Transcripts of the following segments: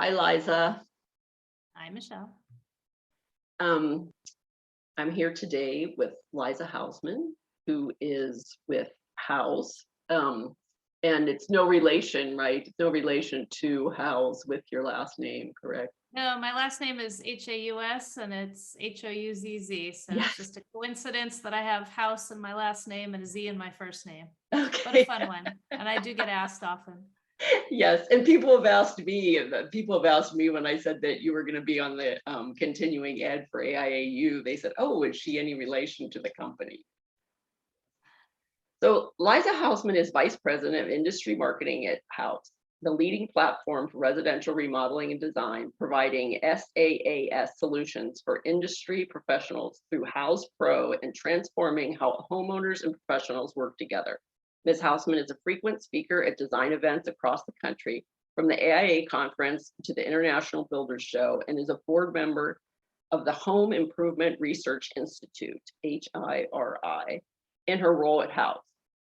Hi, Liza. Hi, Michelle. Um, I'm here today with Liza Hausman, who is with Houzz. And it's no relation, right? It's no relation to Houzz with your last name, correct? No, my last name is Haus and it's Houzz. So Yes. it's just a coincidence that I have House in my last name and a Z in my first name. Okay. But a fun one. And I do get asked often. Yes, and people have asked me when I said that you were going to be on the continuing ed for AIAU. They said, "Oh, is she any relation to the company?" So Liza Hausman is Vice President of Industry Marketing at Houzz, the leading platform for residential remodeling and design, providing SaaS solutions for industry professionals through Houzz Pro and transforming how homeowners and professionals work together. Ms. Hausman is a frequent speaker at design events across the country, from the AIA Conference to the International Builders Show, and is a board member of the Home Improvement Research Institute, HIRI, in her role at Houzz.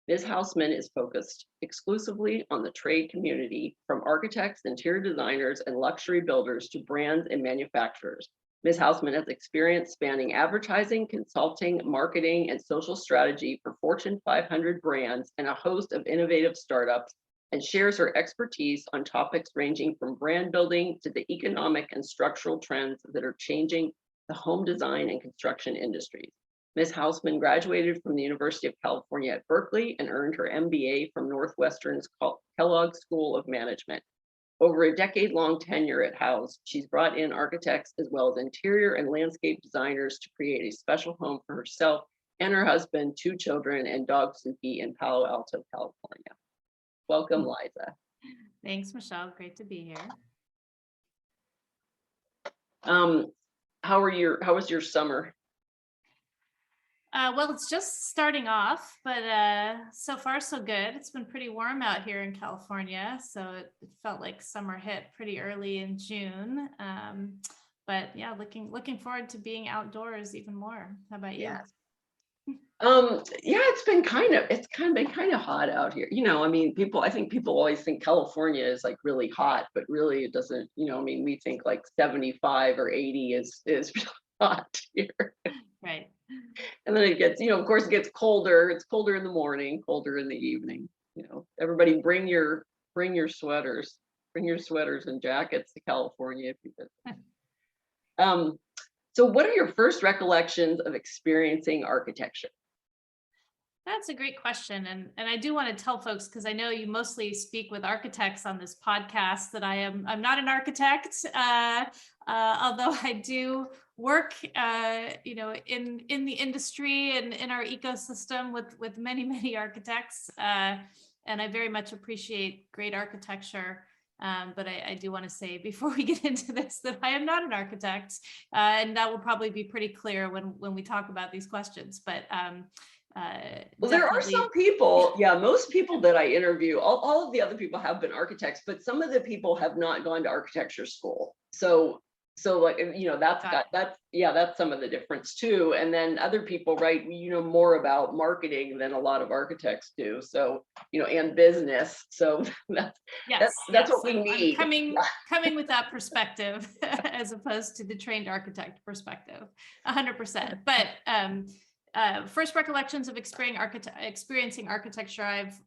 Ms. Hausman is focused exclusively on the trade community, from architects, interior designers, and luxury builders to brands and manufacturers. Ms. Hausman has experience spanning advertising, consulting, marketing, and social strategy for Fortune 500 brands and a host of innovative startups, and shares her expertise on topics ranging from brand building to the economic and structural trends that are changing the home design and construction industries. Ms. Hausman graduated from the University of California at Berkeley and earned her MBA from Northwestern's Kellogg School of Management. Over a decade-long tenure at Houzz, she's brought in architects as well as interior and landscape designers to create a special home for herself and her husband, 2 children, and dog Suki in Palo Alto, California. Welcome, Liza. Thanks, Michelle. Great to be here. How was your summer? Well, it's just starting off, but so far so good. It's been pretty warm out here in California, so it felt like summer hit pretty early in June. But yeah, looking forward to being outdoors even more. How about you? Yes. Yeah, it's been kind of hot out here. I think people always think California is like really hot, but really it doesn't, we think like 75 or 80 is really hot here. Right. And then it gets, of course it gets colder. It's colder in the morning, colder in the evening. Everybody bring your sweaters, and jackets to California if you visit. So what are your first recollections of experiencing architecture? That's a great question. And I do want to tell folks, because I know you mostly speak with architects on this podcast, that I'm not an architect, although I do work, in the industry and in our ecosystem with many architects. And I very much appreciate great architecture. But I do want to say before we get into this that I am not an architect, and that will probably be pretty clear when we talk about these questions. But well, there are some people, most people that I interview, all of the other people have been architects, but some of the people have not gone to architecture school. So like, that's some of the difference too. And then other people, right, more about marketing than a lot of architects do. So, and business. So that's what we need. I'm coming with that perspective as opposed to the trained architect perspective, 100%. But first recollections of experiencing architecture, I've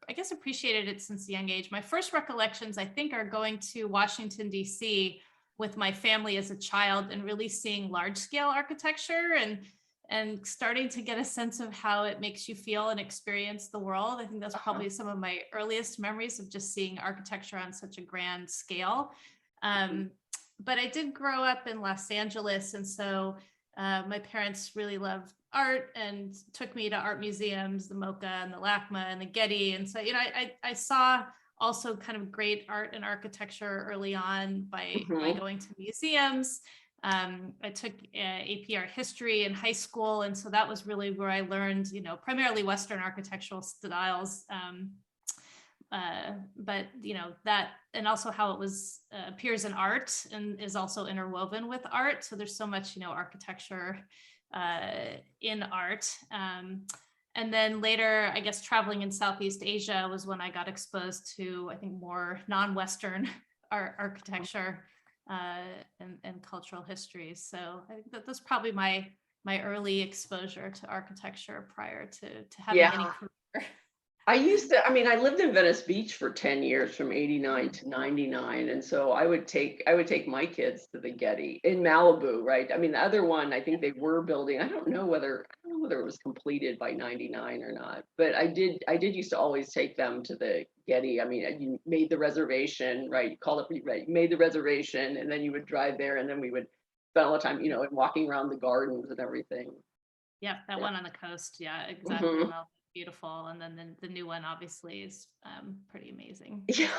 I guess appreciated it since a young age. My first recollections, I think, are going to Washington, D.C. with my family as a child and really seeing large scale architecture and starting to get a sense of how it makes you feel and experience the world. I think that's probably some of my earliest memories of just seeing architecture on such a grand scale. But I did grow up in Los Angeles, and so my parents really loved art and took me to art museums, the MoCA and the LACMA and the Getty. And so, I saw also kind of great art and architecture early on by going to museums. I took AP art history in high school. And so that was really where I learned, primarily Western architectural styles. But that, and also how it was appears in art and is also interwoven with art. So there's so much, architecture in art. And And then later, I guess traveling in Southeast Asia was when I got exposed to, I think, more non-Western architecture and cultural history. So I think that that's probably my early exposure to architecture prior to having any career. I lived in Venice Beach for 10 years from 89 to 99. And so I would take my kids to the Getty in Malibu, right? I mean, the other one, I think they were building, I don't know whether it was completed by 99 or not, but I did used to always take them to the Getty. I mean, you made the reservation, right? You called it, right? You made the reservation and then you would drive there and then we would spend all the time, and walking around the gardens and everything. Yeah, that one on the coast. Yeah, exactly. Mhm. Beautiful. And then the new one obviously is pretty amazing. Yeah.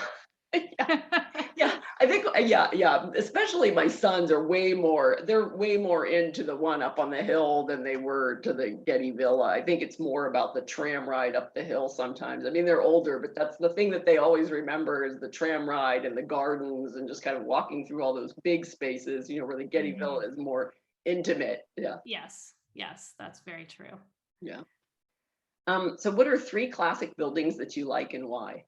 Yeah, I think, yeah. Especially my sons they're way more into the one up on the hill than they were to the Getty Villa. I think it's more about the tram ride up the hill sometimes. I mean, they're older, but that's the thing that they always remember is the tram ride and the gardens and just kind of walking through all those big spaces, where the Getty Villa is more intimate. Yeah. Yes, that's very true. Yeah. So what are 3 classic buildings that you like and why?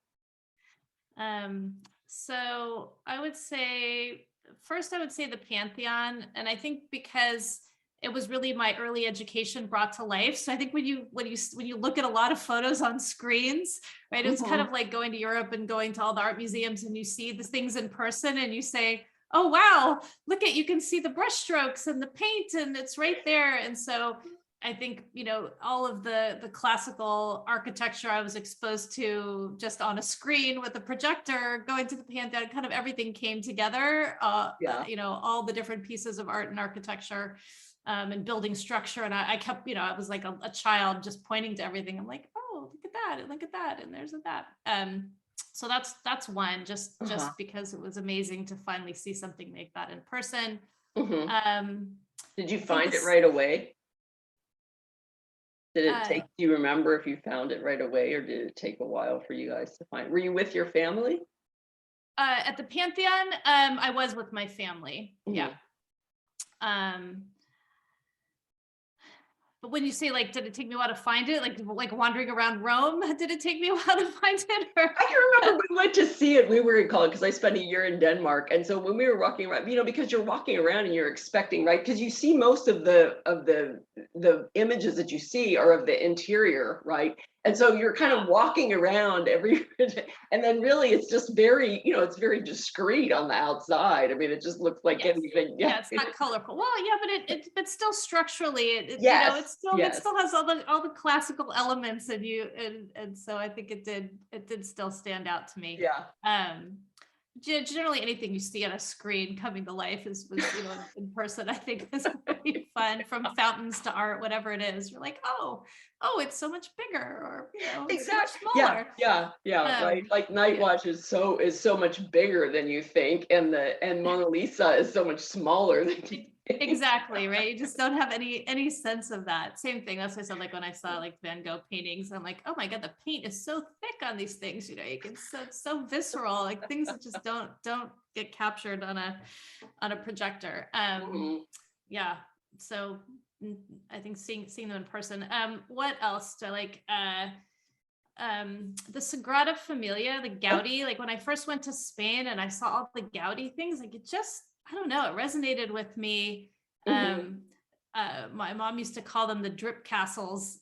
So I would say the Pantheon, and I think because it was really my early education brought to life. So I think when you look at a lot of photos on screens, right, it's kind of like going to Europe and going to all the art museums and you see the things in person and you say, oh wow, you can see the brush strokes and the paint and it's right there. And so I think, all of the classical architecture I was exposed to just on a screen with a projector, going to the Pantheon, kind of everything came together, all the different pieces of art and architecture and building structure. And I kept, I was like a child just pointing to everything. I'm like, oh, look at that. And there's that. So that's one, just because it was amazing to finally see something like that in person. Did you find it right away? Did it take, do you remember if you found it right away or did it take a while for you guys to find? Were you with your family? At the Pantheon, I was with my family. Yeah. But when you say did it take me a while to find it? Like wandering around Rome, did it take me a while to find it? Or? I can remember we went to see it. We were in college because I spent a year in Denmark, and so when we were walking around, because you're walking around and you're expecting, right? Because you see most of the images that you see are of the interior, right? And so you're kind of walking around and then really it's just very, it's very discreet on the outside. I mean, it just looks like anything. Yeah, it's not colorful. Well, yeah, but still structurally, it still has all the classical elements and so I think it did still stand out to me. Yeah. Generally anything you see on a screen coming to life was in person, I think is pretty fun, from fountains to art, whatever it is. You're like, oh, it's so much bigger, or it's so much smaller. Yeah, right. Like Night Watch is so much bigger than you think, and Mona Lisa is so much smaller than you think. Exactly, right? You just don't have any sense of that. Same thing. That's what I said, when I saw Van Gogh paintings, I'm like, oh my God, the paint is so thick on these things. You can so visceral, things that just don't get captured on a projector. Yeah. So I think seeing them in person. What else do I like? The Sagrada Familia, the Gaudi. When I first went to Spain and I saw all the Gaudi things, it just, I don't know, it resonated with me. My mom used to call them the drip castles,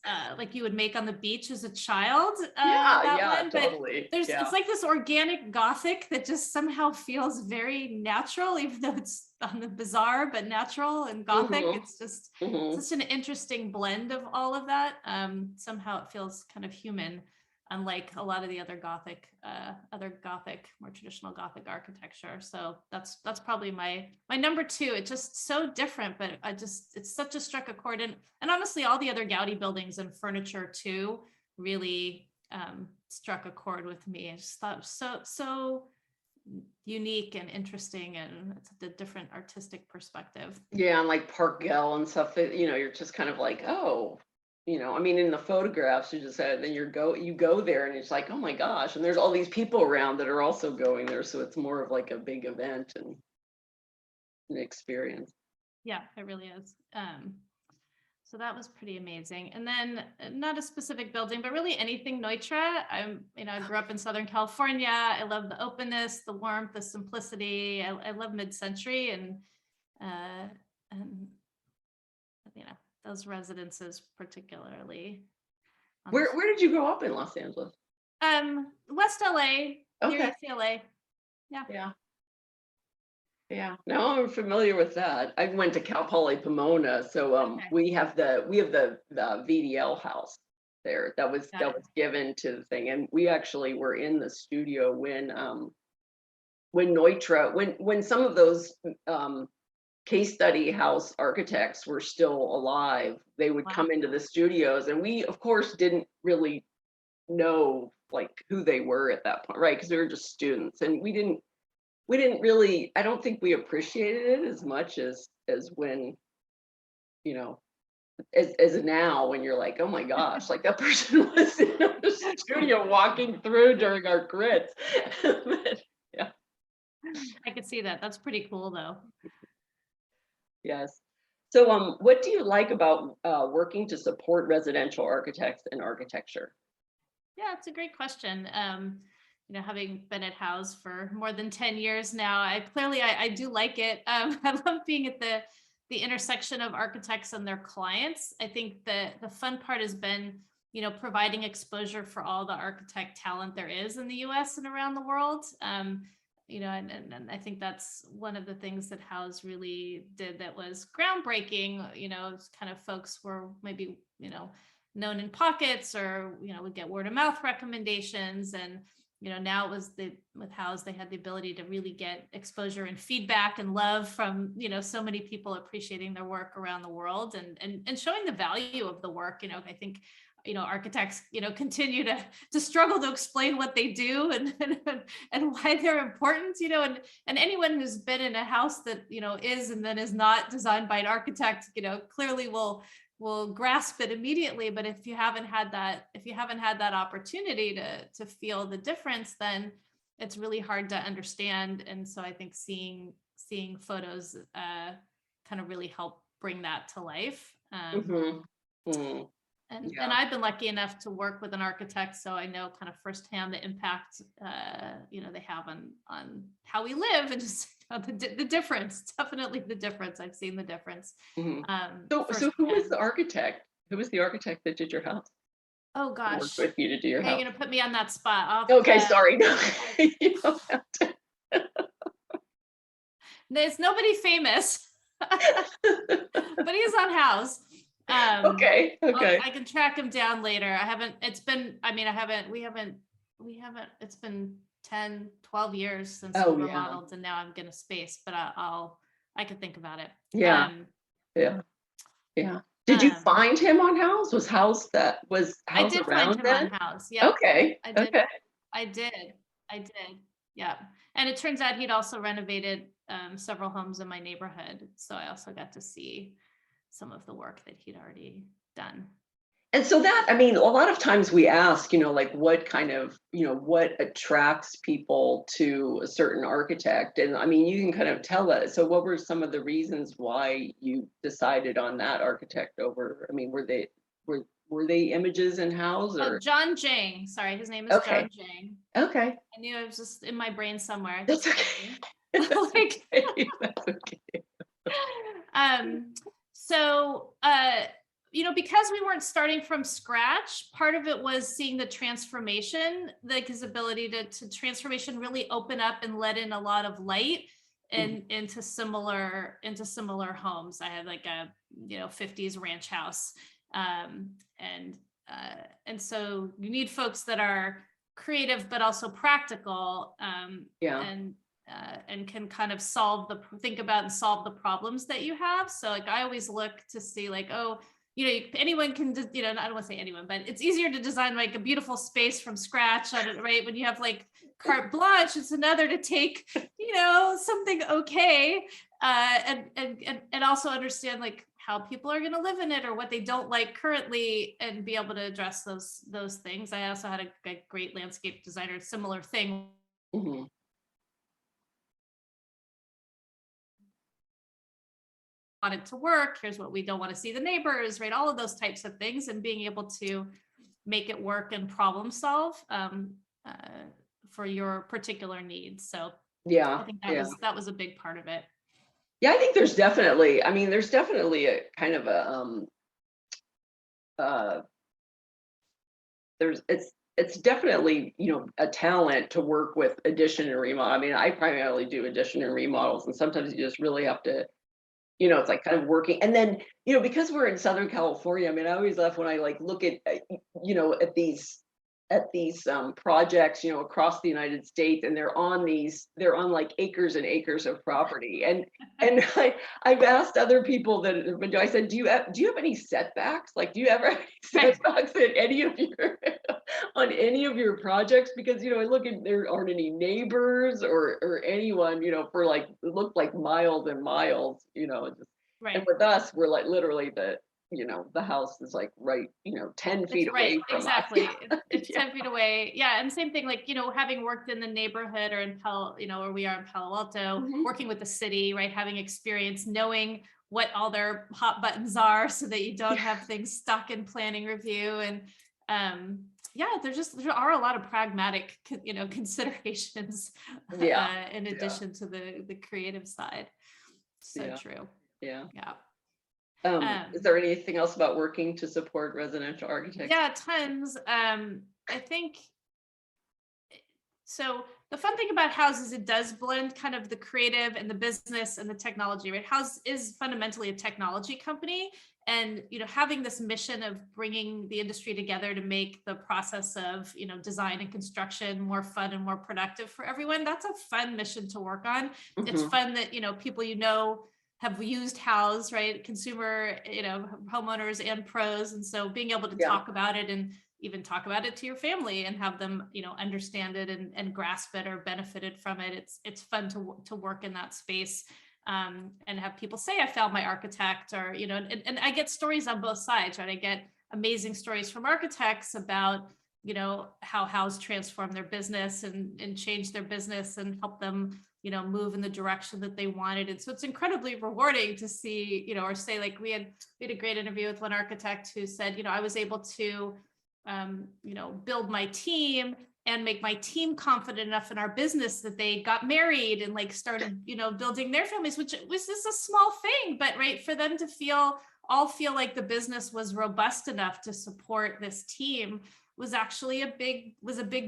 you would make on the beach as a child. Totally. But it's like this organic Gothic that just somehow feels very natural, even though it's on the bizarre but natural and Gothic. It's just such an interesting blend of all of that. Somehow it feels kind of human, unlike a lot of the other Gothic, more traditional Gothic architecture. So that's probably my number 2. It's just so different, but it's such a struck a chord. And honestly, all the other Gaudi buildings and furniture too really struck a chord with me. I just thought it was so unique and interesting, and it's a different artistic perspective. Yeah, and Park Gel and stuff, you're just kind of like, oh. I mean, in the photographs, you just said, then you go there and it's like, oh my gosh, and there's all these people around that are also going there, so it's more of a big event and an experience. Yeah, it really is. So that was pretty amazing. And then not a specific building, but really anything Neutra. I grew up in Southern California. I love the openness, the warmth, the simplicity. I love mid-century and those residences particularly. Where did you grow up in Los Angeles? West LA, near Okay. UCLA. Yeah. Yeah. Yeah. No, I'm familiar with that. I went to Cal Poly Pomona, so Okay. we have the VDL house there that was Got it. given to the thing, and we actually were in the studio when Neutra when some of those case study house architects were still alive. They would Wow. come into the studios, and we of course didn't really know like who they were at that point, right? Because we were just students, and we didn't really, I don't think we appreciated it as much as when, you know, as now when you're like, oh my gosh, like that person was in the studio walking through during our grits. But, yeah. I could see that. That's pretty cool though. Yes. So what do you like about working to support residential architects and architecture? Yeah, it's a great question. Having been at Houzz for more than 10 years now, I do like it. I love being at the intersection of architects and their clients. I think the fun part has been, providing exposure for all the architect talent there is in the US and around the world. And I think that's one of the things that Houzz really did that was groundbreaking. It's kind of folks were maybe, known in pockets or, would get word of mouth recommendations. And, now it was with Houzz, they had the ability to really get exposure and feedback and love from, so many people appreciating their work around the world and showing the value of the work. I think, architects, continue to struggle to explain what they do and why they're important, and anyone who's been in a house that, is and then is not designed by an architect, clearly will grasp it immediately. But if you haven't had that opportunity to feel the difference, then it's really hard to understand. And so I think seeing photos kind of really help bring that to life. And I've been lucky enough to work with an architect, so I know kind of firsthand the impact they have on how we live and just the difference. Definitely the difference. I've seen the difference. So who was the architect? Who was the architect that did your house? Oh gosh, worked with you to do your house? You're gonna put me on that spot. Okay, sorry. No. You don't have to. There's nobody famous, but he's on Houzz. Okay. I can track him down later. It's been 10, 12 years since we remodeled, and now I'm gonna space, but I could think about it. Yeah. Did you find him on Houzz? Was Houzz I did around find him then? on Houzz. Yeah. Okay. I did. Yeah. And it turns out he'd also renovated several homes in my neighborhood. So I also got to see some of the work that he'd already done. And so that, I mean, a lot of times we ask, like what kind of, what attracts people to a certain architect? And I mean, you can kind of tell that. So what were some of the reasons why you decided on that architect over, I mean, were they images in Houzz or? Oh, John Jang. Sorry, his name is John Jang. Okay. I knew it was just in my brain somewhere. That's okay. That's okay. That's okay. So, because we weren't starting from scratch, part of it was seeing the transformation, like his ability to transformation really open up and let in a lot of light and into similar homes. I had like a 50s ranch house, and so you need folks that are creative but also practical, and can kind of think about and solve the problems that you have. So like I always look to see like, anyone can, I don't want to say anyone, but it's easier to design like a beautiful space from scratch on it, right? When you have like carte blanche, it's another to take, something okay, and also understand like how people are going to live in it or what they don't like currently and be able to address those things. I also had a great landscape designer, similar thing. want it to work. Here's what we don't want to see the neighbors, right? All of those types of things, and being able to make it work and problem solve for your particular needs. So I think that was a big part of it. Yeah, I think there's definitely, there's definitely a kind of a, it's definitely, a talent to work with addition and remodel. I primarily do addition and remodels, and sometimes you just really have to, it's like kind of working. And then, because we're in Southern California, I always laugh when I like look at, at these projects, across the United States, and they're on like acres and acres of property. And I've asked other people that I said, do you have any setbacks? Like, do you ever have any setbacks at any of your on any of your projects? Because I look at, there aren't any neighbors or anyone, for like, it looked like miles and miles, just, and with us, we're like literally the house is like right, 10 feet away from exactly. us. It's 10 feet away. Yeah. And same thing, like, having worked in the neighborhood or in where we are in Palo Alto, working with the city, right? Having experience, knowing what all their hot buttons are so that you don't have things stuck in planning review. And there are a lot of pragmatic, considerations in addition to the creative side. So true. Yeah. Yeah. Is there anything else about working to support residential architects? Yeah, tons. I think so. The fun thing about Houzz is it does blend kind of the creative and the business and the technology, right? Houzz is fundamentally a technology company, and having this mission of bringing the industry together to make the process of design and construction more fun and more productive for everyone. That's a fun mission to work on. It's fun that people have used Houzz, right? Consumer, homeowners and pros. And so being able to talk about it and even talk about it to your family and have them, understand it and grasp it or benefited from it. It's fun to work in that space and have people say, I found my architect, or, and I get stories on both sides, right? I get amazing stories from architects about, how Houzz transformed their business and changed their business and helped them move in the direction that they wanted. And so it's incredibly rewarding to see, or say, like, we had a great interview with one architect who said, I was able to, build my team and make my team confident enough in our business that they got married and like started, building their families, which was just a small thing, but right, for them to all feel like the business was robust enough to support this team was actually a big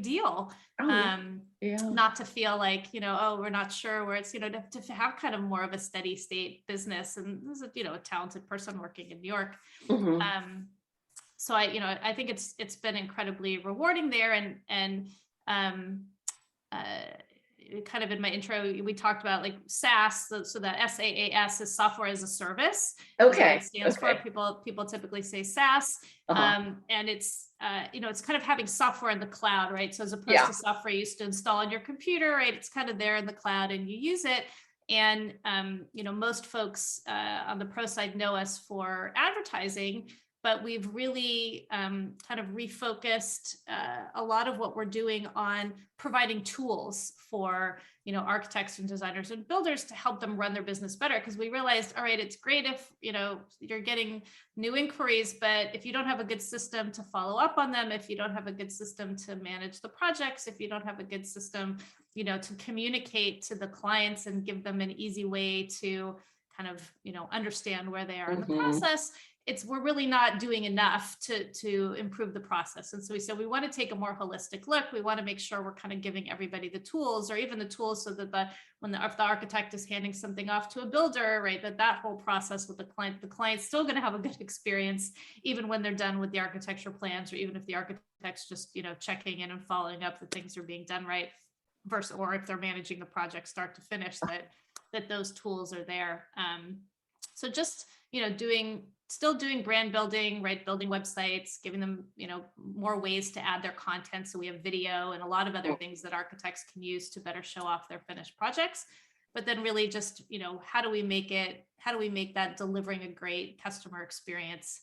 deal. Not to feel like, we're not sure where it's, to have kind of more of a steady state business. And this is a talented person working in New York. So I think it's been incredibly rewarding there. And kind of in my intro, we talked about like SaaS, so that SaaS is software as a service. Okay. It stands for. People typically say SaaS. And it's it's kind of having software in the cloud, right? So as opposed to software you used to install on your computer, right? It's kind of there in the cloud and you use it. And most folks on the pro side know us for advertising, but we've really kind of refocused a lot of what we're doing on providing tools for architects and designers and builders to help them run their business better. Because we realized, all right, it's great if you're getting new inquiries, but if you don't have a good system to follow up on them, if you don't have a good system to manage the projects, if you don't have a good system to communicate to the clients and give them an easy way to kind of understand where they are in the process, we're really not doing enough to improve the process. And so we said, we want to take a more holistic look. We want to make sure we're kind of giving everybody the tools, or even the tools, so that if the architect is handing something off to a builder, right, that whole process with the client's still going to have a good experience, even when they're done with the architecture plans, or even if the architect's just, checking in and following up that things are being done right, or if they're managing the project start to finish, that those tools are there. So just, still doing brand building, right? Building websites, giving them, more ways to add their content. So we have video and a lot of other things that architects can use to better show off their finished projects. But then really just, how do we make that delivering a great customer experience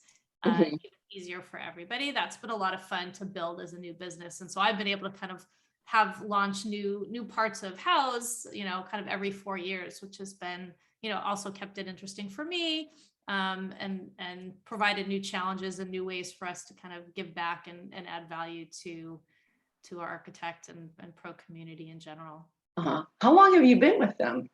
easier for everybody? That's been a lot of fun to build as a new business. And so I've been able to kind of have launched new parts of Houzz, kind of every 4 years, which has been also kept it interesting for me, and provided new challenges and new ways for us to kind of give back and add value to our architect and pro community in general. How long have you been with them?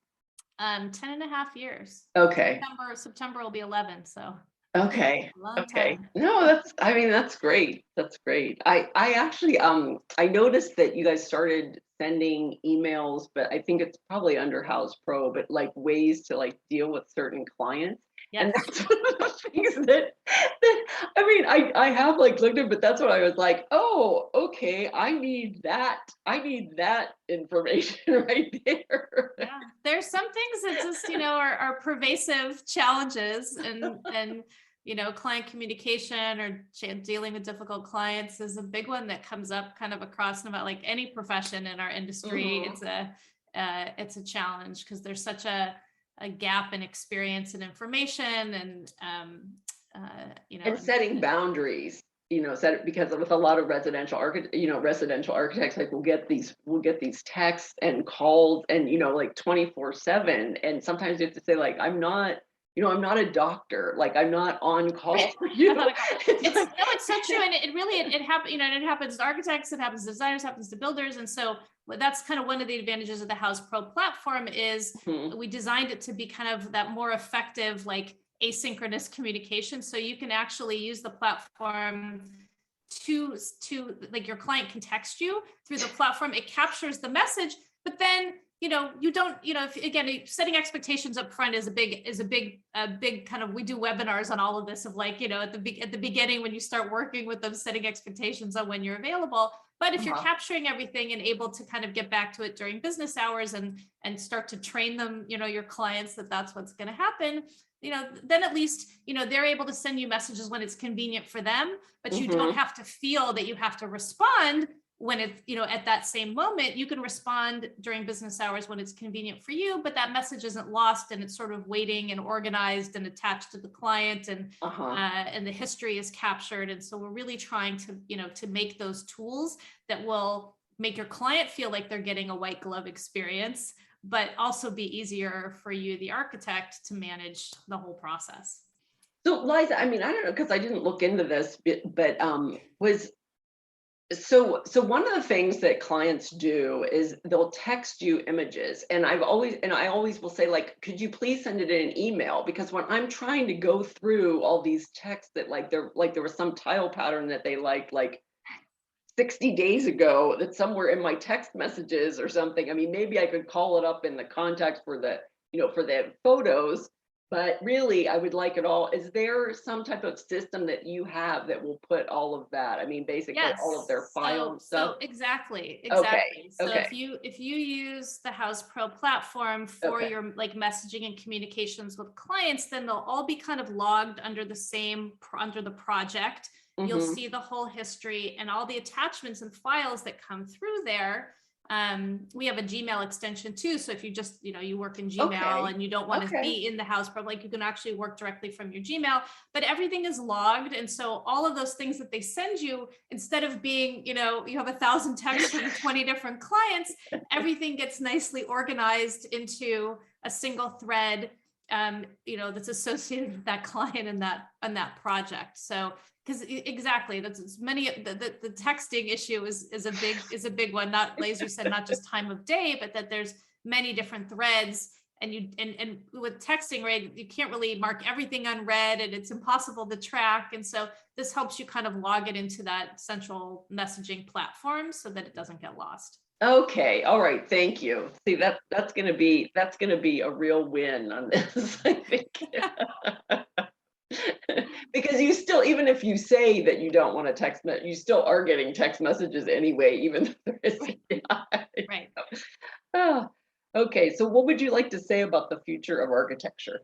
10.5 years. Okay. September will be 11, so. Okay. Long Okay. time. No, that's great. That's great. I actually I noticed that you guys started sending emails, but I think it's probably under Houzz Pro, but like ways to like deal with certain clients. And Yes. that's one of the things that I mean, I have like looked at, but that's what I was like, oh, okay, I need that information right there. Yeah, there's some things that just are pervasive challenges, and client communication or dealing with difficult clients is a big one that comes up kind of across about like any profession in our industry. It's a challenge because there's such a gap in experience and information, and And setting boundaries, because with a lot of residential architects, like we'll get these texts and calls and like 24/7, and sometimes you have to say like, I'm not a doctor, like I'm not on call for you. It's so true, and it happens. It happens to architects, it happens to designers, it happens to builders, and so that's kind of one of the advantages of the Houzz Pro platform is we designed it to be kind of that more effective, like asynchronous communication. So you can actually use the platform to like your client can text you through the platform. It captures the message, but then you don't, if, again, setting expectations up front is a big kind of, we do webinars on all of this of like, at the beginning when you start working with them, setting expectations on when you're available. But if you're capturing everything and able to kind of get back to it during business hours and start to train them, your clients that that's what's going to happen, then at least, they're able to send you messages when it's convenient for them, but you don't have to feel that you have to respond when it's, at that same moment. You can respond during business hours when it's convenient for you, but that message isn't lost and it's sort of waiting and organized and attached to the client, and the history is captured. And so we're really trying to, to make those tools that will make your client feel like they're getting a white glove experience, but also be easier for you, the architect, to manage the whole process. So Liza, I mean, I don't know, because I didn't look into this, but so one of the things that clients do is they'll text you images, and I always will say like, could you please send it in an email? Because when I'm trying to go through all these texts that there was some tile pattern that they liked like 60 days ago that's somewhere in my text messages or something. I mean, maybe I could call it up in the context for the photos, but really I would like it all. Is there some type of system that you have that will put all of that? I mean, basically all of their files and stuff. So exactly. Okay. So if you use the Houzz Pro platform for your like messaging and communications with clients, then they'll all be kind of logged under the project. You'll see the whole history and all the attachments and files that come through there. We have a Gmail extension too. So if you just, you work in Gmail and you don't want to be in the Houzz Pro, like you can actually work directly from your Gmail, but everything is logged. And so all of those things that they send you, instead of being, you have 1,000 texts from 20 different clients, everything gets nicely organized into a single thread, that's associated with that client and that project. So because exactly, that's many the texting issue is a big one. Not, as you said, not just time of day, but that there's many different threads, and with texting, right, you can't really mark everything unread, and it's impossible to track. And so this helps you kind of log it into that central messaging platform so that it doesn't get lost. Okay, all right, thank you. See, that's gonna be a real win on this, I think. Because you still, even if you say that you don't want to text, you still are getting text messages anyway, even though there is right. Okay, so what would you like to say about the future of architecture?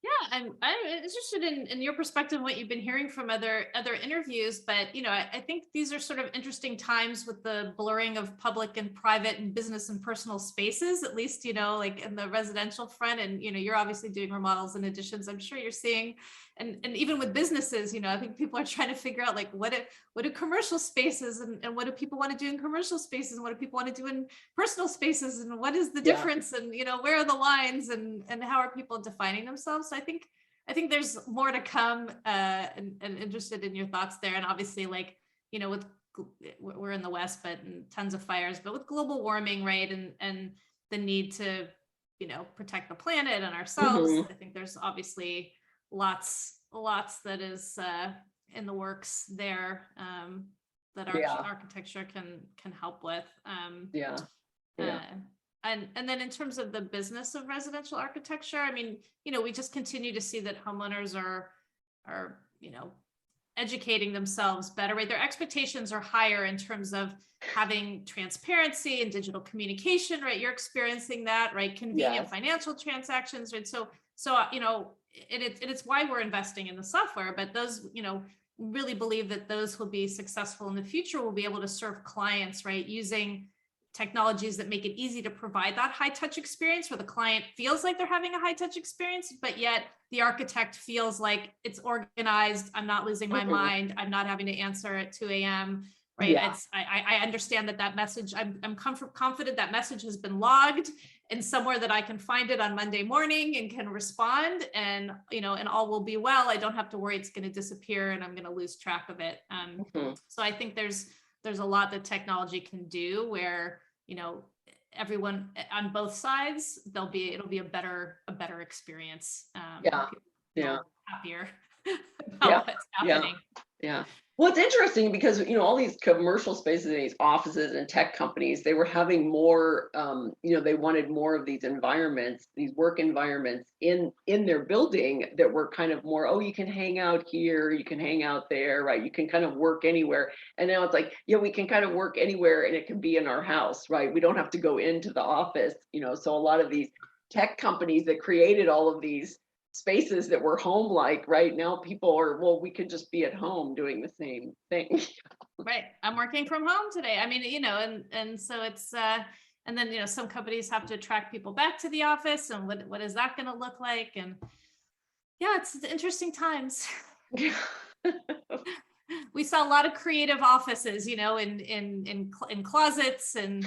Yeah, I'm interested in your perspective, what you've been hearing from other interviews, but I think these are sort of interesting times with the blurring of public and private and business and personal spaces, at least, like in the residential front. And you're obviously doing remodels and additions. I'm sure you're seeing, and even with businesses, I think people are trying to figure out like what do commercial spaces and what do people want to do in commercial spaces and what do people want to do in personal spaces and what is the difference and where are the lines and how are people defining themselves. So I think there's more to come, and interested in your thoughts there. And obviously, like with we're in the West, but tons of fires, but with global warming, right, and the need to protect the planet and ourselves, I think there's obviously lots that is in the works there, that our architecture can help with. And then in terms of the business of residential architecture, I mean, we just continue to see that homeowners are educating themselves better, right? Their expectations are higher in terms of having transparency and digital communication, right? You're experiencing that, right? Convenient financial transactions, right? So it's why we're investing in the software, but those, really believe that those will be successful in the future. We'll be able to serve clients, right? Using technologies that make it easy to provide that high touch experience where the client feels like they're having a high touch experience, but yet the architect feels like it's organized. I'm not losing my mind. I'm not having to answer at 2 a.m. Right. I understand that message. I'm confident that message has been logged and somewhere that I can find it on Monday morning and can respond, and and all will be well. I don't have to worry it's going to disappear and I'm going to lose track of it. So I think there's a lot that technology can do where everyone on both sides, it'll be a better experience. Happier about what's happening. Well, it's interesting because all these commercial spaces and these offices and tech companies, they were having more, they wanted more of these environments, these work environments in their building that were kind of more, you can hang out here, you can hang out there, right? You can kind of work anywhere. And now it's like, we can kind of work anywhere and it can be in our house, right? We don't have to go into the office, so a lot of these tech companies that created all of these spaces that were home-like, right now people are, we could just be at home doing the same thing. Right. I'm working from home today. I mean, and so it's, and then, some companies have to attract people back to the office, and what is that going to look like? And it's interesting times. We saw a lot of creative offices, in closets and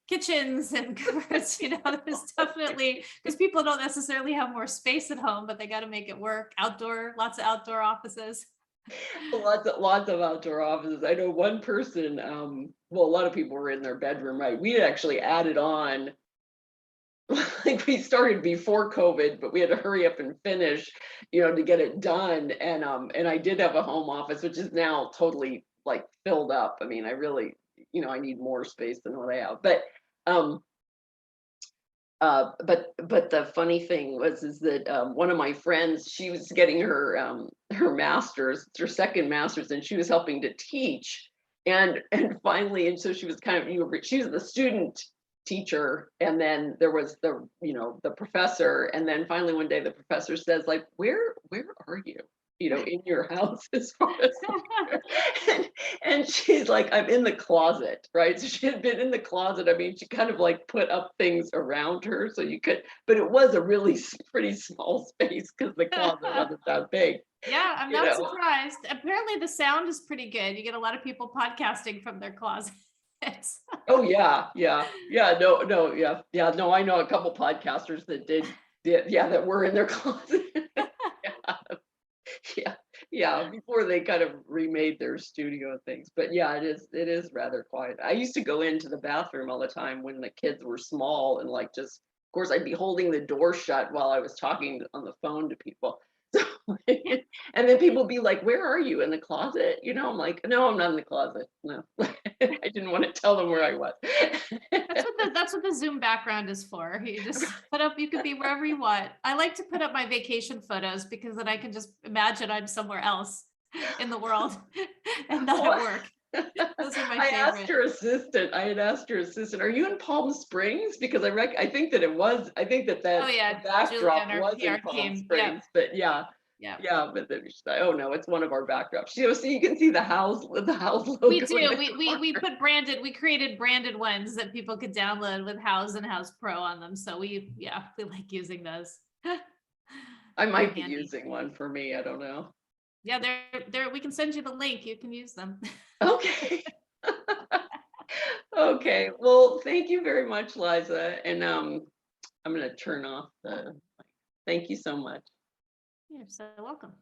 kitchens and cupboards, there's definitely, because people don't necessarily have more space at home, but they got to make it work. Lots of outdoor offices. Lots of outdoor offices. I know one person, a lot of people were in their bedroom, right? We had actually added on, like we started before COVID, but we had to hurry up and finish, to get it done. And I did have a home office, which is now totally like filled up. I mean, I really, I need more space than what I have. But the funny thing is that one of my friends, she was getting her master's, her second master's, and she was helping to teach. And finally, and so she was kind of, she was the student teacher, and then there was the professor, and then finally one day the professor says, like, where are you? In your house, as far as and she's like, I'm in the closet, right? So she had been in the closet. I mean, she kind of like put up things around her so you could, but it was a really pretty small space because the closet wasn't that big. Yeah, I'm not surprised. Apparently the sound is pretty good. You get a lot of people podcasting from their closets. Oh yeah. No, I know a couple podcasters that did that were in their closet. Before they kind of remade their studio and things. But it is rather quiet. I used to go into the bathroom all the time when the kids were small, and like just, of course, I'd be holding the door shut while I was talking on the phone to people. So, and then people be like, where are you, in the closet? I'm like, no, I'm not in the closet. No. I didn't want to tell them where I was. That's what the Zoom background is for. You just put up, you could be wherever you want. I like to put up my vacation photos because then I can just imagine I'm somewhere else in the world and not at work. Those are my I asked favorite. her assistant, I had asked her assistant, are you in Palm Springs? Because I think that I think that Oh yeah, Julia backdrop and our was in PR Palm team. Yep. Springs, but yeah. Yep. Yeah, but then she's like, oh no, it's one of our backdrops. So you can see the house logo. We do. in the We corner. put branded. We created branded ones that people could download with Houzz and Houzz Pro on them. So we like using those. I They're might be handy. using one for me. I don't know. Yeah, they're. We can send you the link. You can use them. Okay. Okay. Well, thank you very much, Liza. And I'm gonna turn off the. Thank you so much. You're so welcome.